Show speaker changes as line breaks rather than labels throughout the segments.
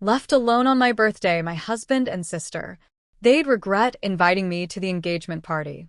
Left alone on my birthday, my husband and sister. They'd regret inviting me to the engagement party.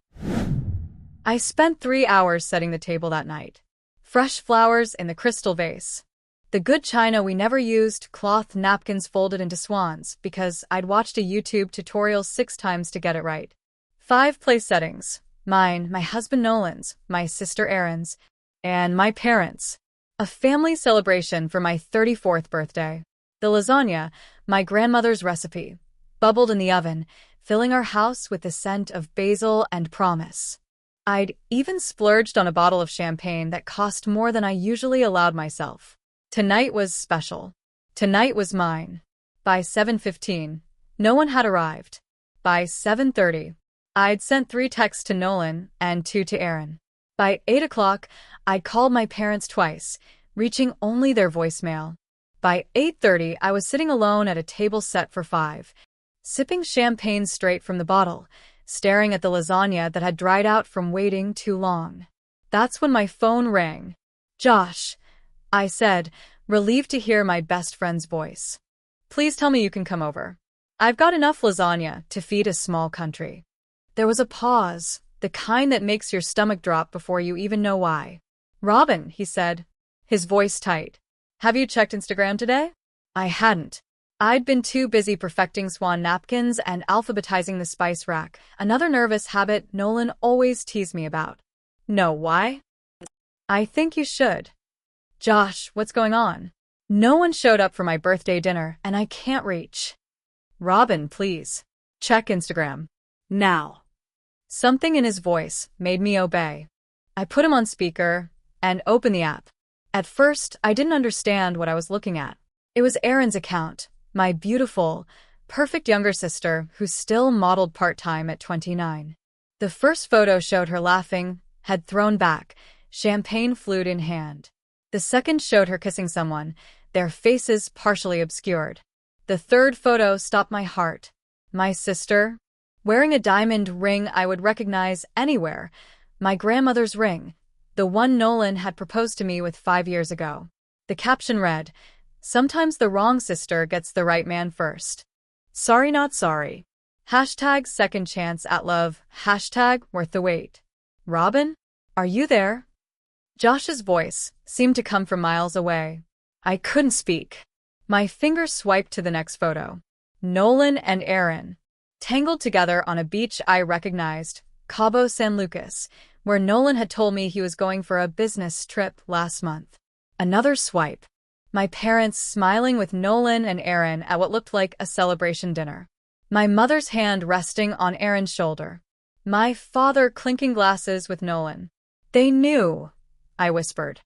I spent 3 hours setting the table that night. Fresh flowers in the crystal vase. The good china we never used, cloth napkins folded into swans because I'd watched a YouTube tutorial 6 times to get it right. 5 place settings. Mine, my husband Nolan's, my sister Erin's, and my parents'. A family celebration for my 34th birthday. The lasagna, my grandmother's recipe, bubbled in the oven, filling our house with the scent of basil and promise. I'd even splurged on a bottle of champagne that cost more than I usually allowed myself. Tonight was special. Tonight was mine. By 7:15, no one had arrived. By 7:30, I'd sent 3 texts to Nolan and 2 to Erin. By 8 o'clock, I'd called my parents twice, reaching only their voicemail. By 8:30, I was sitting alone at a table set for 5, sipping champagne straight from the bottle, staring at the lasagna that had dried out from waiting too long. That's when my phone rang. "Josh," I said, relieved to hear my best friend's voice. "Please tell me you can come over. I've got enough lasagna to feed a small country." There was a pause, the kind that makes your stomach drop before you even know why. "Robin," he said, his voice tight. "Have you checked Instagram today?" I hadn't. I'd been too busy perfecting swan napkins and alphabetizing the spice rack, another nervous habit Nolan always teased me about. "No, why?" "I think you should." "Josh, what's going on?" "No one showed up for my birthday dinner, and I can't reach." "Robin, please. Check Instagram. Now." Something in his voice made me obey. I put him on speaker and opened the app. At first, I didn't understand what I was looking at. It was Erin's account, my beautiful, perfect younger sister who still modeled part-time at 29. The first photo showed her laughing, head thrown back, champagne flute in hand. The second showed her kissing someone, their faces partially obscured. The third photo stopped my heart. My sister, wearing a diamond ring I would recognize anywhere, my grandmother's ring, the one Nolan had proposed to me with 5 years ago. The caption read, "Sometimes the wrong sister gets the right man first. Sorry not sorry. Hashtag second chance at love. Hashtag worth the wait. Robin, are you there?" Josh's voice seemed to come from miles away. I couldn't speak. My finger swiped to the next photo. Nolan and Erin, tangled together on a beach I recognized, Cabo San Lucas, where Nolan had told me he was going for a business trip last month. Another swipe. My parents smiling with Nolan and Erin at what looked like a celebration dinner. My mother's hand resting on Erin's shoulder. My father clinking glasses with Nolan. "They knew," I whispered.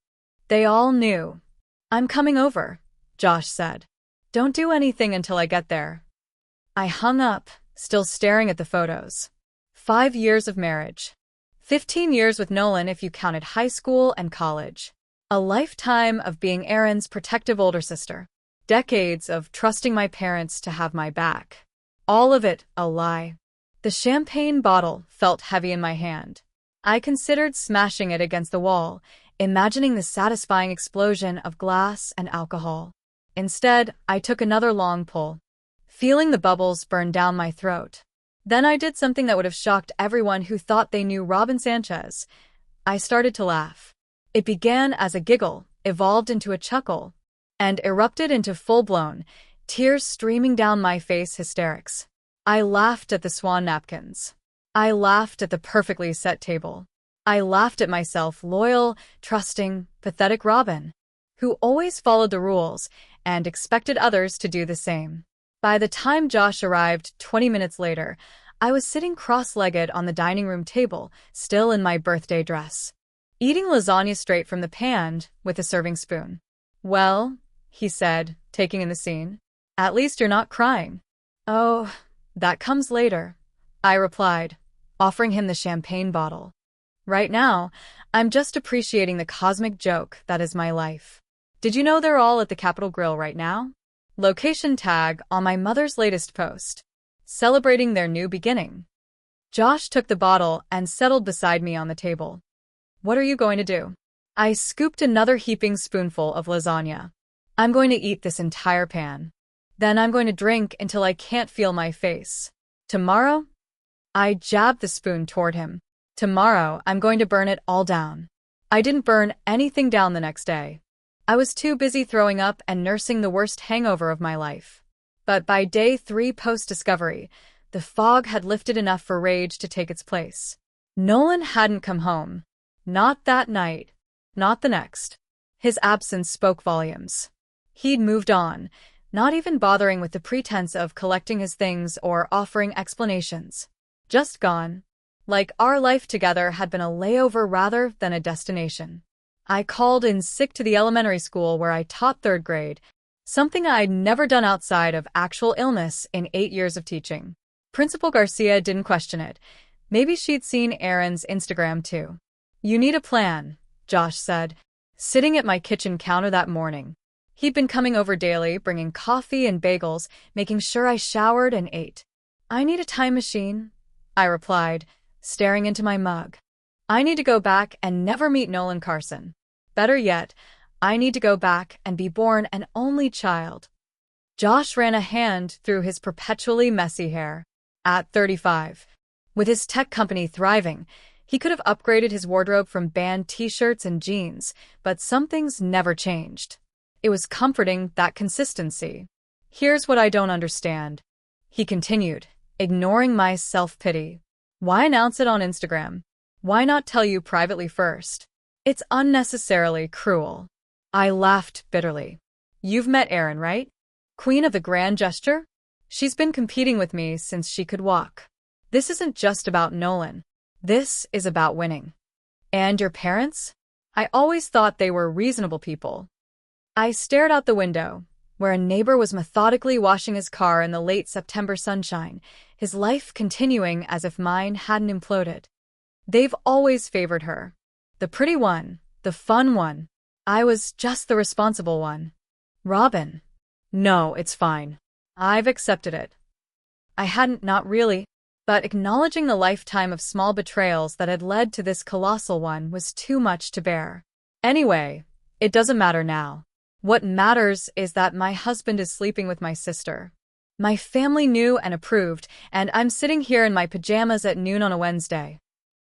"They all knew." "I'm coming over," Josh said. "Don't do anything until I get there." I hung up, still staring at the photos. 5 years of marriage. 15 years with Nolan if you counted high school and college. A lifetime of being Erin's protective older sister. Decades of trusting my parents to have my back. All of it a lie. The champagne bottle felt heavy in my hand. I considered smashing it against the wall, imagining the satisfying explosion of glass and alcohol. Instead, I took another long pull, feeling the bubbles burn down my throat. Then I did something that would have shocked everyone who thought they knew Robin Sanchez. I started to laugh. It began as a giggle, evolved into a chuckle, and erupted into full-blown, tears streaming down my face hysterics. I laughed at the swan napkins. I laughed at the perfectly set table. I laughed at myself, loyal, trusting, pathetic Robin, who always followed the rules and expected others to do the same. By the time Josh arrived 20 minutes later, I was sitting cross-legged on the dining room table, still in my birthday dress, eating lasagna straight from the pan with a serving spoon. "Well," he said, taking in the scene, "at least you're not crying." "Oh, that comes later," I replied, offering him the champagne bottle. "Right now, I'm just appreciating the cosmic joke that is my life. Did you know they're all at the Capitol Grill right now? Location tag on my mother's latest post, celebrating their new beginning." Josh took the bottle and settled beside me on the table. "What are you going to do?" I scooped another heaping spoonful of lasagna. "I'm going to eat this entire pan." Then I'm going to drink until I can't feel my face. Tomorrow? I jabbed the spoon toward him. Tomorrow, I'm going to burn it all down. I didn't burn anything down the next day. I was too busy throwing up and nursing the worst hangover of my life. But by day 3 post-discovery, the fog had lifted enough for rage to take its place. Nolan hadn't come home. Not that night. Not the next. His absence spoke volumes. He'd moved on, not even bothering with the pretense of collecting his things or offering explanations. Just gone. Like our life together had been a layover rather than a destination. I called in sick to the elementary school where I taught 3rd grade, something I'd never done outside of actual illness in 8 years of teaching. Principal Garcia didn't question it. Maybe she'd seen Aaron's Instagram too. "You need a plan," Josh said, sitting at my kitchen counter that morning. He'd been coming over daily, bringing coffee and bagels, making sure I showered and ate. "I need a time machine," I replied, staring into my mug. "I need to go back and never meet Nolan Carson. Better yet, I need to go back and be born an only child." Josh ran a hand through his perpetually messy hair. At 35, with his tech company thriving, he could have upgraded his wardrobe from band t-shirts and jeans, but some things never changed. It was comforting, that consistency. "Here's what I don't understand," he continued, ignoring my self-pity. "Why announce it on Instagram? Why not tell you privately first? It's unnecessarily cruel." I laughed bitterly. "You've met Erin, right? Queen of the grand gesture? She's been competing with me since she could walk. This isn't just about Nolan. This is about winning." "And your parents?" I always thought they were reasonable people. I stared out the window, where a neighbor was methodically washing his car in the late September sunshine, his life continuing as if mine hadn't imploded. They've always favored her. The pretty one, the fun one. I was just the responsible one. "Robin." "No, it's fine. I've accepted it." I hadn't, not really, but acknowledging the lifetime of small betrayals that had led to this colossal one was too much to bear. "Anyway, it doesn't matter now. What matters is that my husband is sleeping with my sister. My family knew and approved, and I'm sitting here in my pajamas at noon on a Wednesday."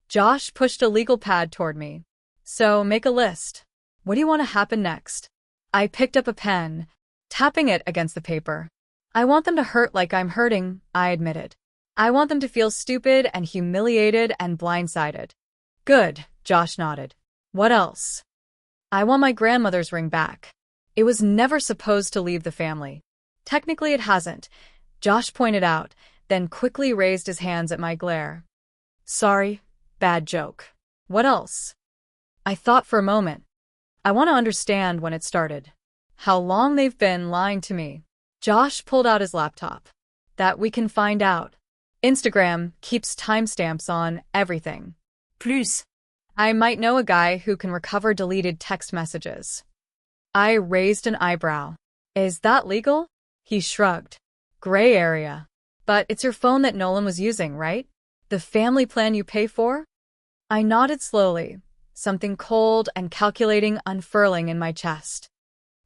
Josh pushed a legal pad toward me. "So make a list. What do you want to happen next?" I picked up a pen, tapping it against the paper. "I want them to hurt like I'm hurting," I admitted. "I want them to feel stupid and humiliated and blindsided." "Good," Josh nodded. "What else?" "I want my grandmother's ring back. It was never supposed to leave the family." "Technically it hasn't," Josh pointed out, then quickly raised his hands at my glare. "Sorry, bad joke. What else?" I thought for a moment. "I want to understand when it started. How long they've been lying to me." Josh pulled out his laptop. "That we can find out. Instagram keeps timestamps on everything. Plus, I might know a guy who can recover deleted text messages." I raised an eyebrow. "Is that legal?" He shrugged. "Gray area. But it's your phone that Nolan was using, right? The family plan you pay for?" I nodded slowly, something cold and calculating unfurling in my chest.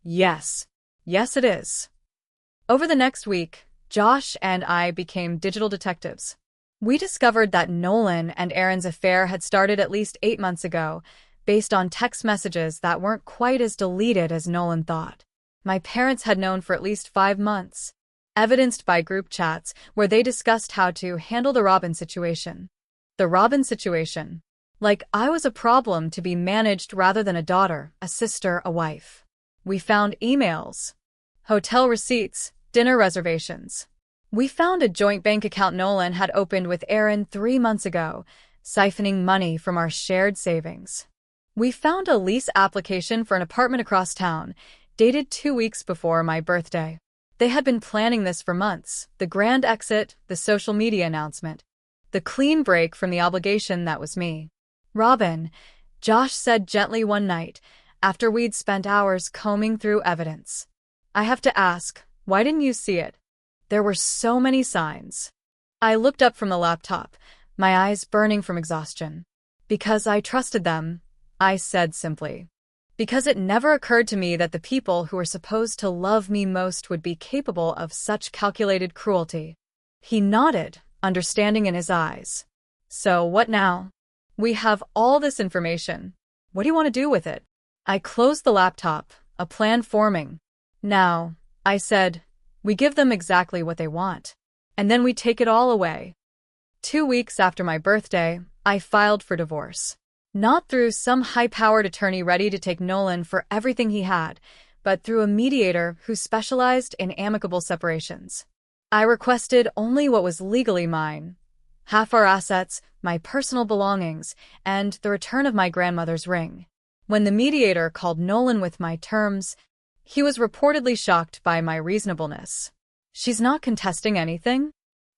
"Yes. Yes, it is." Over the next week, Josh and I became digital detectives. We discovered that Nolan and Aaron's affair had started at least 8 months ago, based on text messages that weren't quite as deleted as Nolan thought. My parents had known for at least 5 months, evidenced by group chats where they discussed how to handle the Robin situation. The Robin situation. Like I was a problem to be managed rather than a daughter, a sister, a wife. We found emails, hotel receipts, dinner reservations. We found a joint bank account Nolan had opened with Aaron 3 months ago, siphoning money from our shared savings. We found a lease application for an apartment across town, dated 2 weeks before my birthday. They had been planning this for months, the grand exit, the social media announcement, the clean break from the obligation that was me. "Robin," Josh said gently one night, after we'd spent hours combing through evidence. "I have to ask, why didn't you see it? There were so many signs." I looked up from the laptop, my eyes burning from exhaustion. "Because I trusted them," I said simply. because it never occurred to me that the people who were supposed to love me most would be capable of such calculated cruelty. He nodded, understanding in his eyes. So what now? We have all this information. What do you want to do with it? I closed the laptop, a plan forming. Now, I said, we give them exactly what they want. And then we take it all away. 2 weeks after my birthday, I filed for divorce. Not through some high-powered attorney ready to take Nolan for everything he had, but through a mediator who specialized in amicable separations. I requested only what was legally mine: half our assets, my personal belongings, and the return of my grandmother's ring. When the mediator called Nolan with my terms, he was reportedly shocked by my reasonableness. "She's not contesting anything?"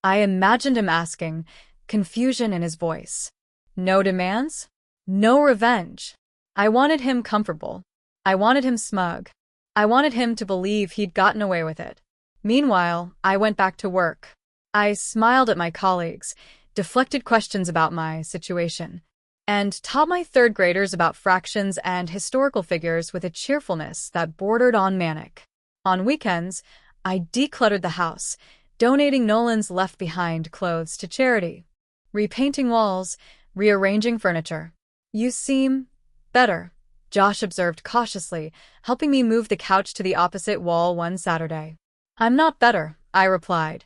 I imagined him asking, confusion in his voice. No demands? No revenge. I wanted him comfortable. I wanted him smug. I wanted him to believe he'd gotten away with it. Meanwhile, I went back to work. I smiled at my colleagues, deflected questions about my situation, and taught my third graders about fractions and historical figures with a cheerfulness that bordered on manic. On weekends, I decluttered the house, donating Nolan's left-behind clothes to charity, repainting walls, rearranging furniture. "You seem better," Josh observed cautiously, helping me move the couch to the opposite wall one Saturday. "I'm not better," I replied,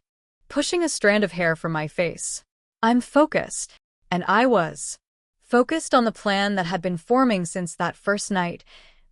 pushing a strand of hair from my face. "I'm focused." And I was. Focused on the plan that had been forming since that first night,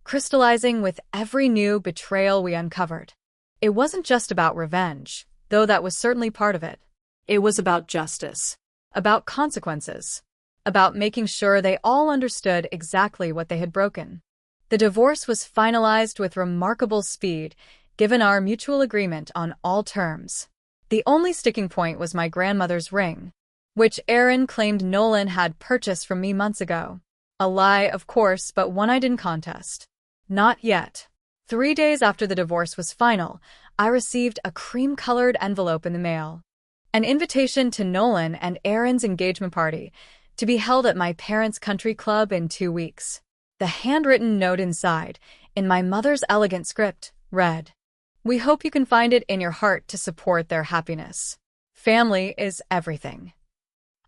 crystallizing with every new betrayal we uncovered. It wasn't just about revenge, though that was certainly part of it. It was about justice, about consequences, about making sure they all understood exactly what they had broken. The divorce was finalized with remarkable speed, given our mutual agreement on all terms. The only sticking point was my grandmother's ring, which Aaron claimed Nolan had purchased from me months ago. A lie, of course, but one I didn't contest. Not yet. 3 days after the divorce was final, I received a cream-colored envelope in the mail. An invitation to Nolan and Aaron's engagement party, to be held at my parents' country club in 2 weeks. The handwritten note inside, in my mother's elegant script, read, "We hope you can find it in your heart to support their happiness. Family is everything."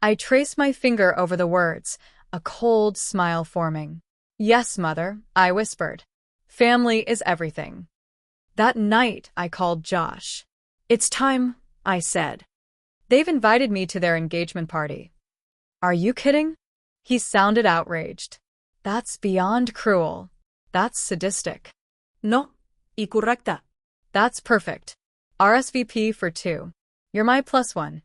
I traced my finger over the words, a cold smile forming. "Yes, Mother," I whispered. "Family is everything." That night, I called Josh. "It's time," I said. "They've invited me to their engagement party." "Are you kidding?" He sounded outraged. "That's beyond cruel. That's sadistic." "No, y correcta." "That's perfect. RSVP for 2. You're my +1.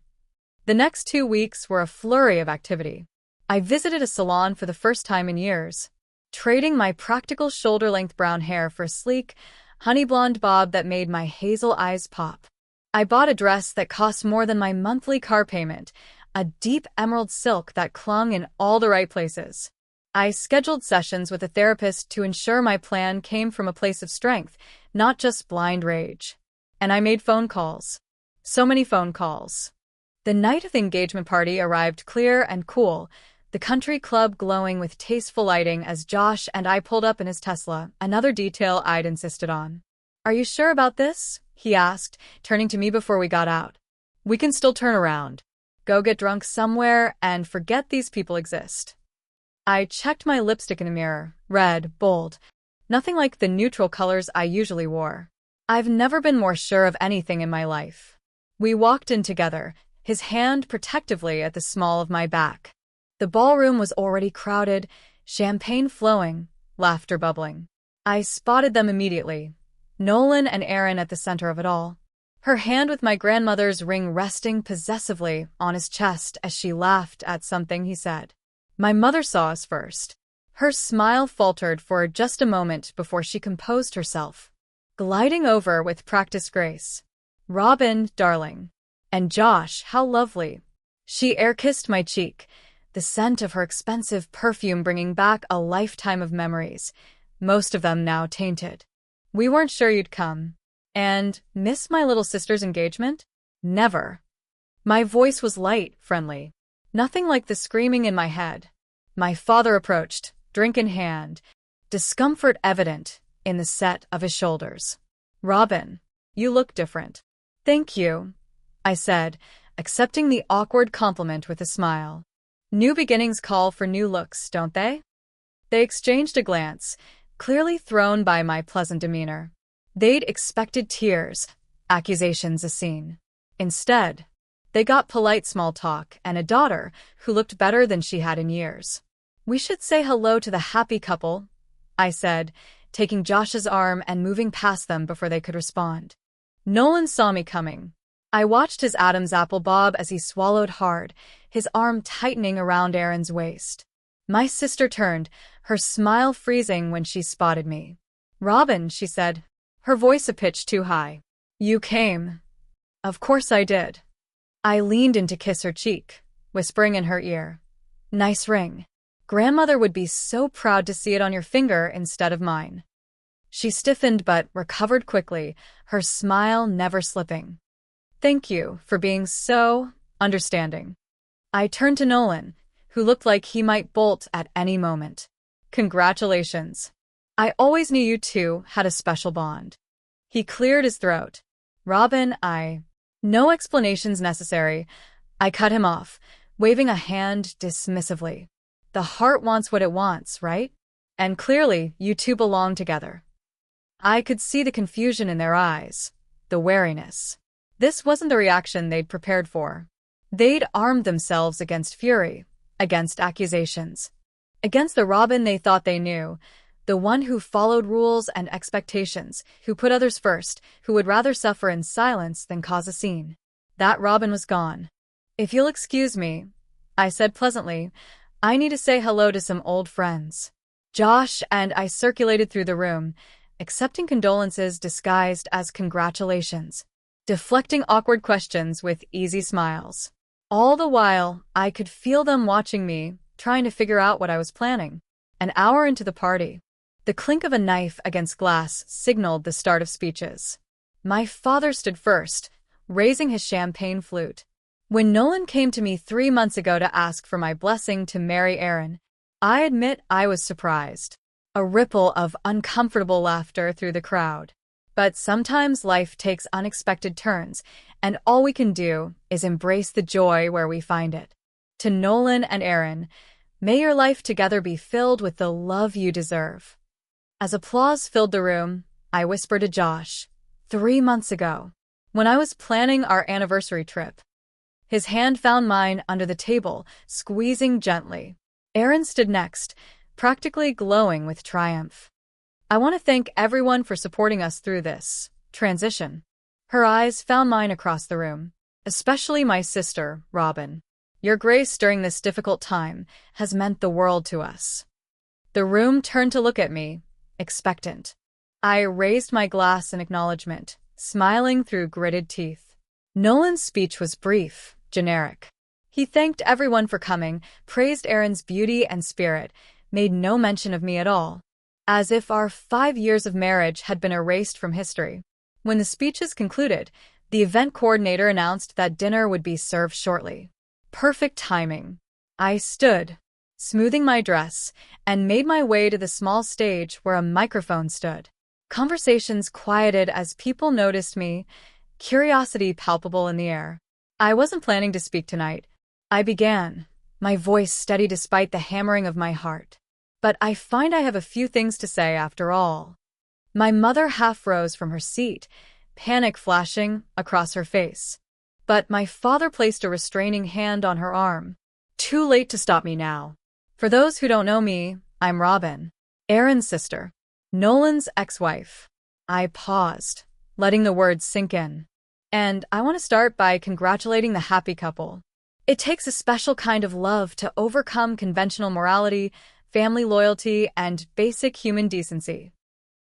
The next 2 weeks were a flurry of activity. I visited a salon for the first time in years, trading my practical shoulder-length brown hair for a sleek, honey blonde bob that made my hazel eyes pop. I bought a dress that cost more than my monthly car payment, a deep emerald silk that clung in all the right places. I scheduled sessions with a therapist to ensure my plan came from a place of strength, not just blind rage. And I made phone calls. So many phone calls. The night of the engagement party arrived clear and cool, the country club glowing with tasteful lighting as Josh and I pulled up in his Tesla, another detail I'd insisted on. "Are you sure about this?" he asked, turning to me before we got out. "We can still turn around. Go get drunk somewhere and forget these people exist." I checked my lipstick in the mirror, red, bold, nothing like the neutral colors I usually wore. I've never been more sure of anything in my life. We walked in together, his hand protectively at the small of my back. The ballroom was already crowded, champagne flowing, laughter bubbling. I spotted them immediately, Nolan and Aaron at the center of it all. Her hand with my grandmother's ring resting possessively on his chest as she laughed at something he said. My mother saw us first. Her smile faltered for just a moment before she composed herself, gliding over with practiced grace. "Robin, darling." And Josh, how lovely. She air-kissed my cheek, the scent of her expensive perfume bringing back a lifetime of memories, most of them now tainted. "We weren't sure you'd come. And miss my little sister's engagement? Never." My voice was light, friendly. Nothing like the screaming in my head. My father approached, drink in hand. discomfort evident in the set of his shoulders. "Robin, you look different." "Thank you," I said, accepting the awkward compliment with a smile. "New beginnings call for new looks, don't they?" They exchanged a glance, clearly thrown by my pleasant demeanor. They'd expected tears, accusations, a scene. Instead, they got polite small talk and a daughter who looked better than she had in years. "We should say hello to the happy couple," I said, taking Josh's arm and moving past them before they could respond. Nolan saw me coming. I watched his Adam's apple bob as he swallowed hard, his arm tightening around Erin's waist. My sister turned, her smile freezing when she spotted me. "Robin," she said, her voice a pitch too high. "You came." "Of course I did." I leaned in to kiss her cheek, whispering in her ear, "Nice ring. Grandmother would be so proud to see it on your finger instead of mine." She stiffened but recovered quickly, her smile never slipping. "Thank you for being so understanding." I turned to Nolan, who looked like he might bolt at any moment. "Congratulations. I always knew you two had a special bond." He cleared his throat. "Robin, No explanations necessary." I cut him off, waving a hand dismissively. "The heart wants what it wants, right? And clearly, you two belong together." I could see the confusion in their eyes, the wariness. This wasn't the reaction they'd prepared for. They'd armed themselves against fury, against accusations, against the Robin they thought they knew, the one who followed rules and expectations, who put others first, who would rather suffer in silence than cause a scene. That Robin was gone. "If you'll excuse me," I said pleasantly, "I need to say hello to some old friends." Josh and I circulated through the room, accepting condolences disguised as congratulations, deflecting awkward questions with easy smiles. All the while, I could feel them watching me, trying to figure out what I was planning. An hour into the party, the clink of a knife against glass signaled the start of speeches. My father stood first, raising his champagne flute. When Nolan came to me 3 months ago to ask for my blessing to marry Erin, I admit I was surprised. A ripple of uncomfortable laughter through the crowd. But sometimes life takes unexpected turns, and all we can do is embrace the joy where we find it. To Nolan and Erin, may your life together be filled with the love you deserve. As applause filled the room, I whispered to Josh, 3 months ago, when I was planning our anniversary trip. His hand found mine under the table, squeezing gently. Erin stood next, practically glowing with triumph. "I want to thank everyone for supporting us through this transition." Her eyes found mine across the room, especially my sister, Robin. "Your grace during this difficult time has meant the world to us." The room turned to look at me, expectant. I raised my glass in acknowledgement, smiling through gritted teeth. Nolan's speech was brief, generic. He thanked everyone for coming, praised Erin's beauty and spirit, made no mention of me at all, as if our 5 years of marriage had been erased from history. When the speeches concluded, the event coordinator announced that dinner would be served shortly. Perfect timing. I stood, smoothing my dress, and made my way to the small stage where a microphone stood. Conversations quieted as people noticed me, curiosity palpable in the air. "I wasn't planning to speak tonight," I began, my voice steady despite the hammering of my heart. "But I find I have a few things to say after all." My mother half rose from her seat, panic flashing across her face. But my father placed a restraining hand on her arm. "Too late to stop me now. For those who don't know me, I'm Robin, Erin's sister, Nolan's ex-wife." I paused, letting the words sink in. "And I want to start by congratulating the happy couple. It takes a special kind of love to overcome conventional morality, family loyalty, and basic human decency."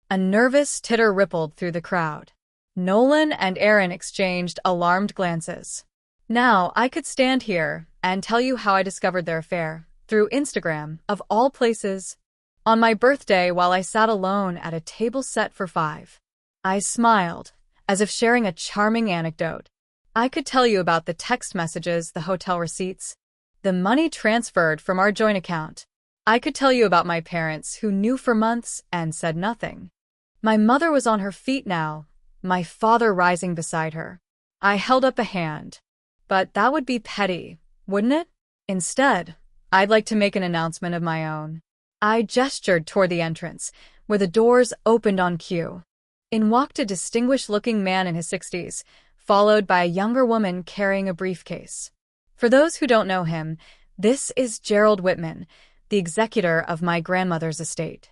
A nervous titter rippled through the crowd. Nolan and Erin exchanged alarmed glances. Now I could stand here and tell you how I discovered their affair, through Instagram, of all places. On my birthday, while I sat alone at a table set for 5. I smiled, as if sharing a charming anecdote. I could tell you about the text messages, the hotel receipts, the money transferred from our joint account. I could tell you about my parents who knew for months and said nothing. My mother was on her feet now, my father rising beside her. I held up a hand. But that would be petty, wouldn't it? Instead, I'd like to make an announcement of my own. I gestured toward the entrance, where the doors opened on cue. In walked a distinguished-looking man in his 60s, followed by a younger woman carrying a briefcase. For those who don't know him, this is Gerald Whitman, the executor of my grandmother's estate.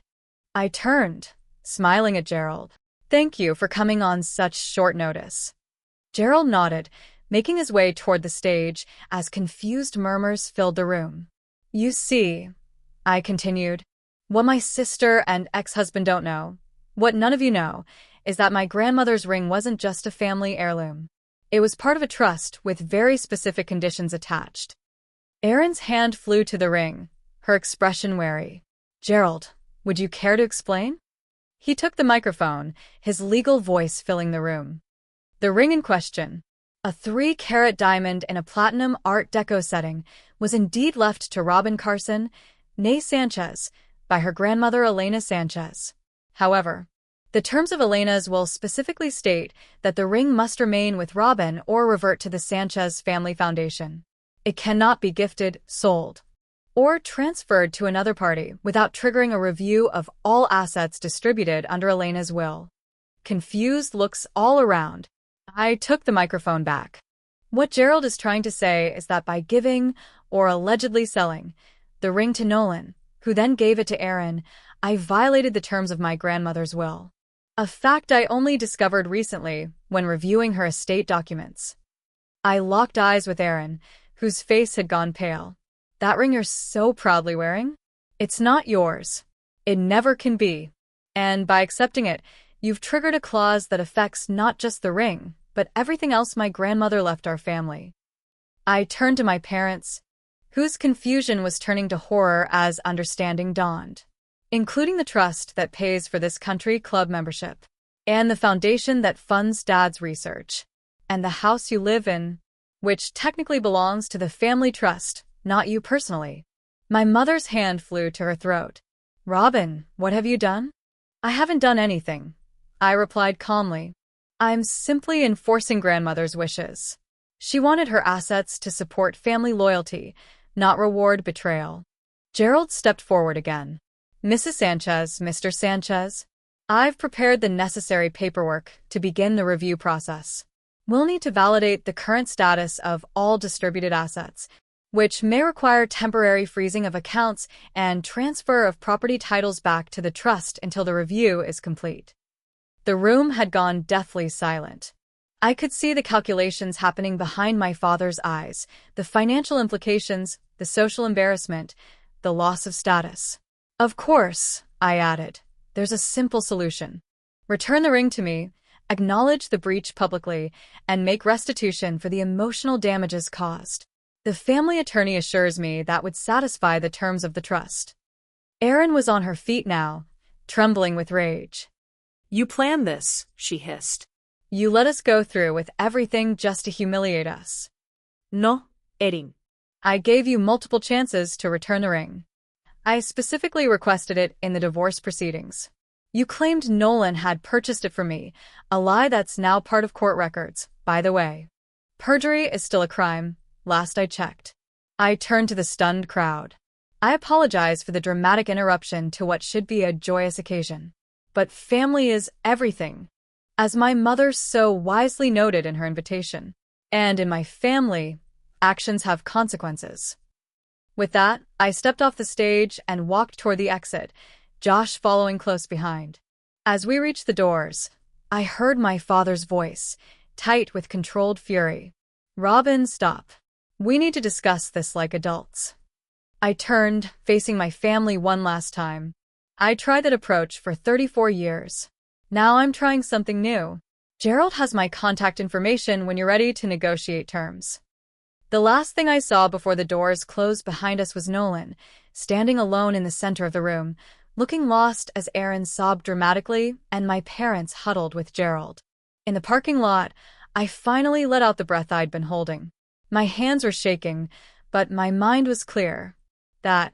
I turned, smiling at Gerald. Thank you for coming on such short notice. Gerald nodded, making his way toward the stage as confused murmurs filled the room. You see, I continued, what my sister and ex-husband don't know, what none of you know, is that my grandmother's ring wasn't just a family heirloom. It was part of a trust with very specific conditions attached. Erin's hand flew to the ring, her expression wary. Gerald, would you care to explain? He took the microphone, his legal voice filling the room. The ring in question, a 3-carat diamond in a platinum Art Deco setting, was indeed left to Robin Carson, née Sanchez, by her grandmother Elena Sanchez. However, the terms of Elena's will specifically state that the ring must remain with Robin or revert to the Sanchez family foundation. It cannot be gifted, sold, or transferred to another party without triggering a review of all assets distributed under Elena's will. Confused looks all around. I took the microphone back. What Gerald is trying to say is that by giving, or allegedly selling, the ring to Nolan, who then gave it to Erin, I violated the terms of my grandmother's will. A fact I only discovered recently when reviewing her estate documents. I locked eyes with Erin, whose face had gone pale. That ring you're so proudly wearing? It's not yours. It never can be. And by accepting it, you've triggered a clause that affects not just the ring, but everything else my grandmother left our family. I turned to my parents, whose confusion was turning to horror as understanding dawned, including the trust that pays for this country club membership, and the foundation that funds Dad's research, and the house you live in, which technically belongs to the family trust, not you personally. My mother's hand flew to her throat. Robin, what have you done? I haven't done anything, I replied calmly. I'm simply enforcing grandmother's wishes. She wanted her assets to support family loyalty, not reward betrayal. Gerald stepped forward again. Mrs. Sanchez, Mr. Sanchez, I've prepared the necessary paperwork to begin the review process. We'll need to validate the current status of all distributed assets, which may require temporary freezing of accounts and transfer of property titles back to the trust until the review is complete. The room had gone deathly silent. I could see the calculations happening behind my father's eyes, the financial implications, the social embarrassment, the loss of status. Of course, I added, there's a simple solution. Return the ring to me, acknowledge the breach publicly, and make restitution for the emotional damages caused. The family attorney assures me that would satisfy the terms of the trust. Erin was on her feet now, trembling with rage.
You planned this, she hissed.
You let us go through with everything just to humiliate us.
No, Erin.
I gave you multiple chances to return the ring. I specifically requested it in the divorce proceedings. You claimed Nolan had purchased it from me, a lie that's now part of court records, by the way. Perjury is still a crime, last I checked. I turned to the stunned crowd. I apologize for the dramatic interruption to what should be a joyous occasion. But family is everything, as my mother so wisely noted in her invitation. And in my family, actions have consequences. With that, I stepped off the stage and walked toward the exit, Josh following close behind. As we reached the doors, I heard my father's voice, tight with controlled fury. Robin, stop. We need to discuss this like adults. I turned, facing my family one last time. I tried that approach for 34 years. Now I'm trying something new. Gerald has my contact information when you're ready to negotiate terms. The last thing I saw before the doors closed behind us was Nolan, standing alone in the center of the room, looking lost as Erin sobbed dramatically and my parents huddled with Gerald. In the parking lot, I finally let out the breath I'd been holding. My hands were shaking, but my mind was clear. That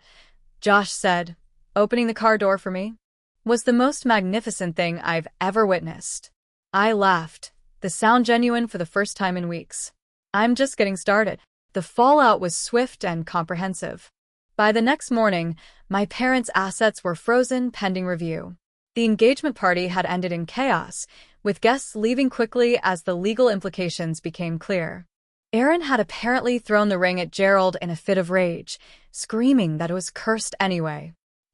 Josh said, opening the car door for me, was the most magnificent thing I've ever witnessed. I laughed, the sound genuine for the first time in weeks. I'm just getting started. The fallout was swift and comprehensive. By the next morning, my parents' assets were frozen pending review. The engagement party had ended in chaos, with guests leaving quickly as the legal implications became clear. Aaron had apparently thrown the ring at Gerald in a fit of rage, screaming that it was cursed anyway.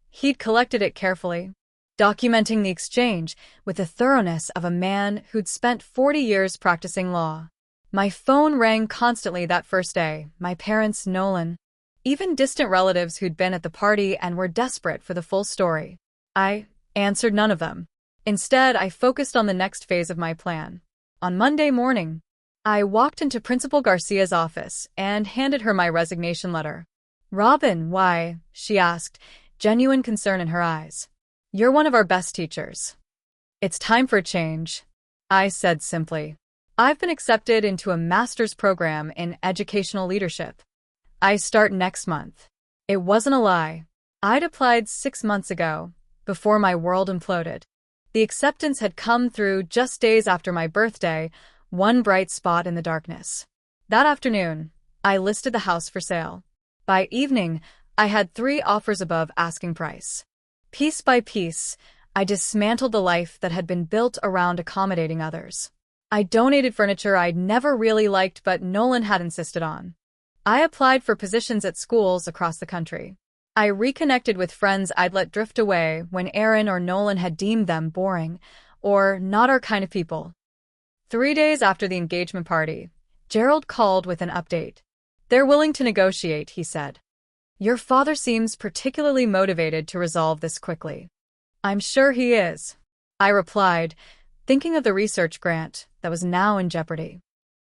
He'd collected it carefully, documenting the exchange with the thoroughness of a man who'd spent 40 years practicing law. My phone rang constantly that first day, my parents, Nolan, even distant relatives who'd been at the party and were desperate for the full story. I answered none of them. Instead, I focused on the next phase of my plan. On Monday morning, I walked into Principal Garcia's office and handed her my resignation letter. "Robin, why?" she asked, genuine concern in her eyes. "You're one of our best teachers. It's time for a change," I said simply. "I've been accepted into a master's program in educational leadership. I start next month." It wasn't a lie. I'd applied 6 months ago, before my world imploded. The acceptance had come through just days after my birthday, one bright spot in the darkness. That afternoon, I listed the house for sale. By evening, I had 3 offers above asking price. Piece by piece, I dismantled the life that had been built around accommodating others. I donated furniture I'd never really liked but Nolan had insisted on. I applied for positions at schools across the country. I reconnected with friends I'd let drift away when Aaron or Nolan had deemed them boring, or not our kind of people. 3 days after the engagement party, Gerald called with an update. "They're willing to negotiate," he said. "Your father seems particularly motivated to resolve this quickly." "I'm sure he is," I replied, thinking of the research grant that was now in jeopardy.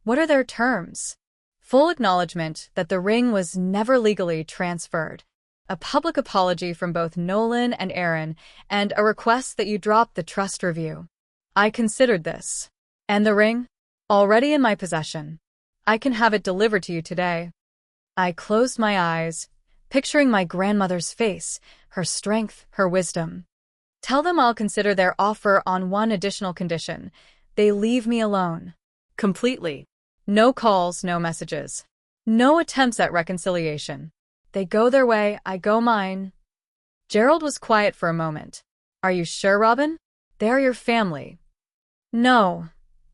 "What are their terms?" "Full acknowledgement that the ring was never legally transferred, a public apology from both Nolan and Aaron, and a request that you drop the trust review." I considered this. "And the ring?" "Already in my possession. I can have it delivered to you today." I closed my eyes, picturing my grandmother's face, her strength, her wisdom. "Tell them I'll consider their offer on one additional condition. They leave me alone. Completely. No calls, no messages. No attempts at reconciliation. They go their way, I go mine." Gerald was quiet for a moment. "Are you sure, Robin? They are your family." "No,"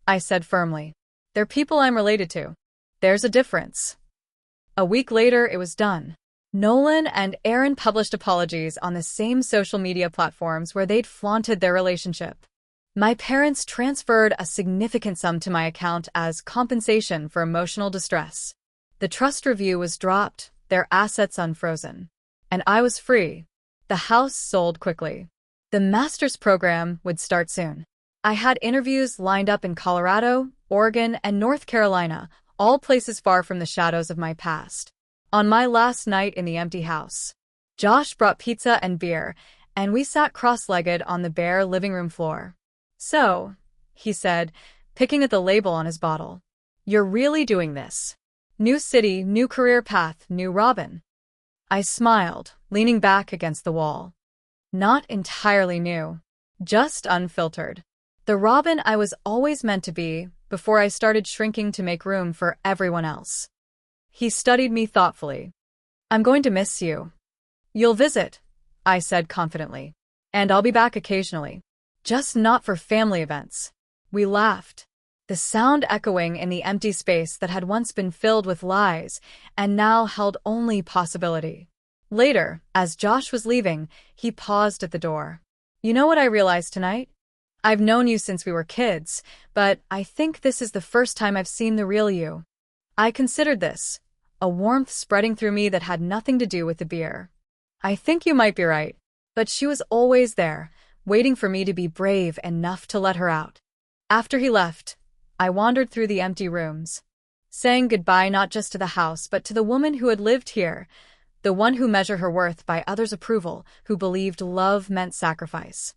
I said firmly. "They're people I'm related to. There's a difference." A week later, it was done. Nolan and Aaron published apologies on the same social media platforms where they'd flaunted their relationship. My parents transferred a significant sum to my account as compensation for emotional distress. The trust review was dropped, their assets unfrozen. And I was free. The house sold quickly. The master's program would start soon. I had interviews lined up in Colorado, Oregon, and North Carolina, all places far from the shadows of my past. On my last night in the empty house, Josh brought pizza and beer, and we sat cross-legged on the bare living room floor. "So," he said, picking at the label on his bottle, "you're really doing this. New city, new career path, new Robin." I smiled, leaning back against the wall. Not entirely new, just unfiltered. The Robin I was always meant to be before I started shrinking to make room for everyone else. He studied me thoughtfully. "I'm going to miss you." "You'll visit," I said confidently. "And I'll be back occasionally. Just not for family events." We laughed, the sound echoing in the empty space that had once been filled with lies and now held only possibility. Later, as Josh was leaving, he paused at the door. "You know what I realized tonight? I've known you since we were kids, but I think this is the first time I've seen the real you." I considered this, a warmth spreading through me that had nothing to do with the beer. "I think you might be right, but she was always there, waiting for me to be brave enough to let her out." After he left, I wandered through the empty rooms, saying goodbye not just to the house but to the woman who had lived here, the one who measured her worth by others' approval, who believed love meant sacrifice,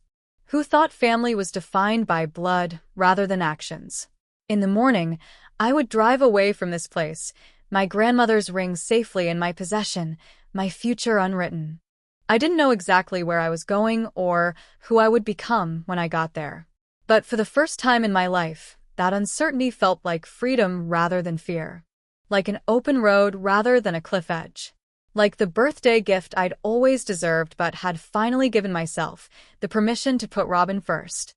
who thought family was defined by blood rather than actions. In the morning, I would drive away from this place, my grandmother's ring safely in my possession, my future unwritten. I didn't know exactly where I was going or who I would become when I got there. But for the first time in my life, that uncertainty felt like freedom rather than fear. Like an open road rather than a cliff edge. Like the birthday gift I'd always deserved but had finally given myself, the permission to put Robin first.